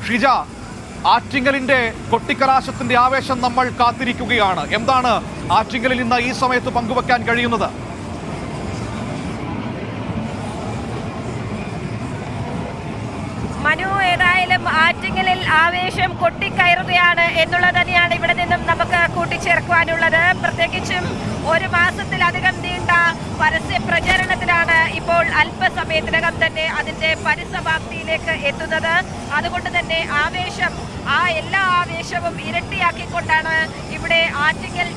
ഷിജ, ആറ്റിങ്ങലിന്റെ കൊട്ടിക്കലാശത്തിന്റെ ആവേശം നമ്മൾ കാത്തിരിക്കുകയാണ്. എന്താണ് ആറ്റിങ്ങലിൽ ഇന്ന് ഈ സമയത്ത് പങ്കുവെക്കാൻ കഴിയുന്നത്? മനു, ഏതായാലും ആറ്റിങ്ങലിൽ ആവേശം കൊട്ടിക്കയറുകയാണ് എന്നുള്ളത് തന്നെയാണ് ഇവിടെ നിന്നും നമുക്ക് കൂട്ടിച്ചേർക്കുവാനുള്ളത്. പ്രത്യേകിച്ചും ഒരു മാസത്തിലധികം നീണ്ട പരസ്യ പ്രചരണത്തിലാണ് ഇപ്പോൾ അല്പസമയത്തിനകം തന്നെ അതിന്റെ പരിസമാപ്തിയിലേക്ക് എത്തുന്നത്. അതുകൊണ്ട് തന്നെ എല്ലാ ആവേശവും ഇരട്ടിയാക്കിക്കൊണ്ടാണ് ഇവിടെ ആറ്റിങ്ങൽ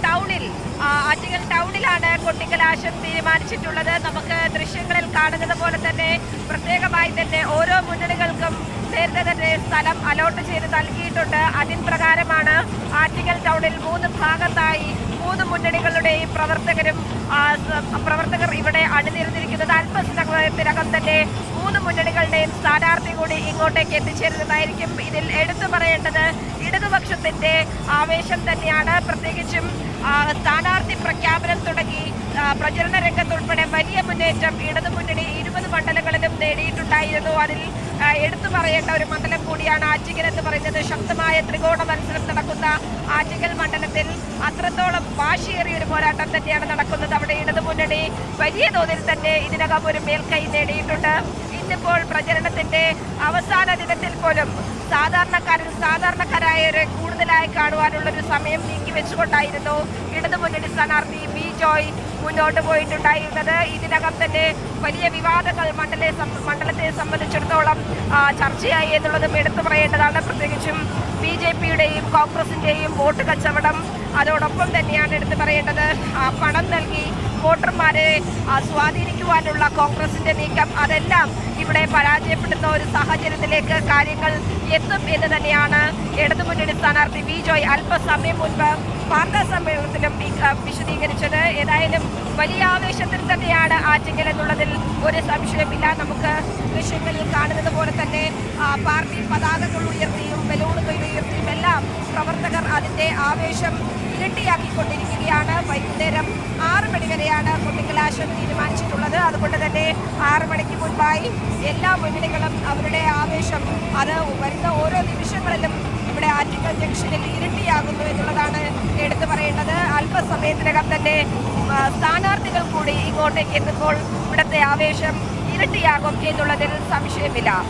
ടൗണിലാണ് കൊട്ടിക്കലാശം തീരുമാനിച്ചിട്ടുള്ളത്. നമുക്ക് ദൃശ്യങ്ങളിൽ കാണുന്നത് പോലെ തന്നെ പ്രത്യേകമായി തന്നെ ഓരോ മുന്നണികൾക്കും നേരത്തെ തന്നെ സ്ഥലം അലോട്ട് ചെയ്ത് നൽകിയിട്ടുണ്ട്. അതിൻ പ്രകാരമാണ് ആറ്റിങ്ങൽ ടൗണിൽ 3 ഭാഗത്തായി 3 മുന്നണികളുടെയും പ്രവർത്തകർ ഇവിടെ അണിനിരന്നിരിക്കുന്നത്. അല്പസമയത്തിനകം തന്നെ 3 മുന്നണികളുടെയും സ്ഥാനാർത്ഥി കൂടി ഇങ്ങോട്ടേക്ക് എത്തിച്ചേരുന്നതായിരിക്കും. ഇതിൽ എടുത്തു പറയേണ്ടത് ഇടതുപക്ഷത്തിന്റെ ആവേശം തന്നെയാണ്. പ്രത്യേകിച്ചും സ്ഥാനാർത്ഥി പ്രഖ്യാപനം തുടങ്ങി പ്രചരണ രംഗത്തുൾപ്പെടെ വലിയ മുന്നേറ്റം ഇടതുമുന്നണി 20 മണ്ഡലങ്ങളിലും നേടിയിട്ടുണ്ടായിരുന്നു. അതിൽ എടുത്തു പറയേണ്ട ഒരു മണ്ഡലം കൂടിയാണ് ആറ്റിങ്ങൽ എന്ന് പറയുന്നത്. ശക്തമായ ത്രികോണ മത്സരം നടക്കുന്ന ആറ്റിങ്ങൽ മണ്ഡലത്തിൽ അത്രത്തോളം വാശിയേറിയ ഒരു പോരാട്ടം തന്നെയാണ് നടക്കുന്നത്. അവിടെ ഇടതുമുന്നണി വലിയ തോതിൽ തന്നെ ഇതിനകം ഒരു മേൽക്കൈ നേടിയിട്ടുണ്ട്. ഇന്നിപ്പോൾ പ്രചരണത്തിന്റെ അവസാന ദിനത്തിൽ പോലും സാധാരണക്കാരായവരെ കൂടുതലായി കാണുവാനുള്ളൊരു സമയം നീക്കിവെച്ചുകൊണ്ടായിരുന്നു ഇടതുമുന്നണി സ്ഥാനാർത്ഥി വി ജോയ് മുന്നോട്ട് പോയിട്ടുണ്ടായിരുന്നത്. ഇതിനകം തന്നെ വലിയ വിവാദങ്ങൾ മണ്ഡലത്തെ സംബന്ധിച്ചിടത്തോളം ചർച്ചയായി എന്നുള്ളതും എടുത്തു പറയേണ്ടതാണ്. പ്രത്യേകിച്ചും BJPയുടെയും കോൺഗ്രസിന്റെയും വോട്ട് കച്ചവടം, അതോടൊപ്പം തന്നെയാണ് എടുത്തു പറയേണ്ടത് പണം നൽകി വോട്ടർമാരെ സ്വാധീനിക്കുവാനുള്ള കോൺഗ്രസിന്റെ നീക്കം, അതെല്ലാം ഇവിടെ പരാജയപ്പെടുന്ന ഒരു സാഹചര്യത്തിലേക്ക് കാര്യങ്ങൾ എത്തും എന്ന് തന്നെയാണ് ഇടതുമുന്നണി സ്ഥാനാർത്ഥി വി ജോയ് അല്പസമയം മുൻപ് വാർത്താ സമ്മേളനത്തിലും വിശദീകരിച്ചത്. ഏതായാലും വലിയ ആവേശത്തിൽ തന്നെയാണ് ആറ്റിങ്ങൽ എന്നുള്ളതിൽ ഒരു സംശയമില്ല. നമുക്ക് ദൃശ്യങ്ങളിൽ കാണുന്നത് പോലെ തന്നെ പാർട്ടി പതാകകൾ ഉയർത്തിയും ബലൂണുകൾ ഉയർത്തിയും എല്ലാം പ്രവർത്തകർ അതിന്റെ ആവേശം ഇരട്ടിയാക്കിക്കൊണ്ടിരിക്കുകയാണ്. വൈകുന്നേരം 6 മണി വരെയാണ് കൊട്ടിക്കലാശം തീരുമാനിച്ചിട്ടുള്ളത്. അതുകൊണ്ട് തന്നെ 6 മണിക്ക് മുൻപായി എല്ലാ മുന്നണികളും അവരുടെ ആവേശം അത് വരുന്ന ഓരോ നിമിഷങ്ങളിലും ഇവിടെ ആറ്റിങ്ങൽ ജംഗ്ഷനിൽ ഇരട്ടിയാകുന്നു എന്നുള്ളതാണ് എടുത്തു പറയേണ്ടത്. അല്പസമയത്തിനകം തന്നെ സ്ഥാനാർത്ഥികൾ കൂടി ഇങ്ങോട്ടേക്ക് എത്തുമ്പോൾ ഇവിടുത്തെ ആവേശം ഇരട്ടിയാകും എന്നുള്ളതിൽ സംശയമില്ല.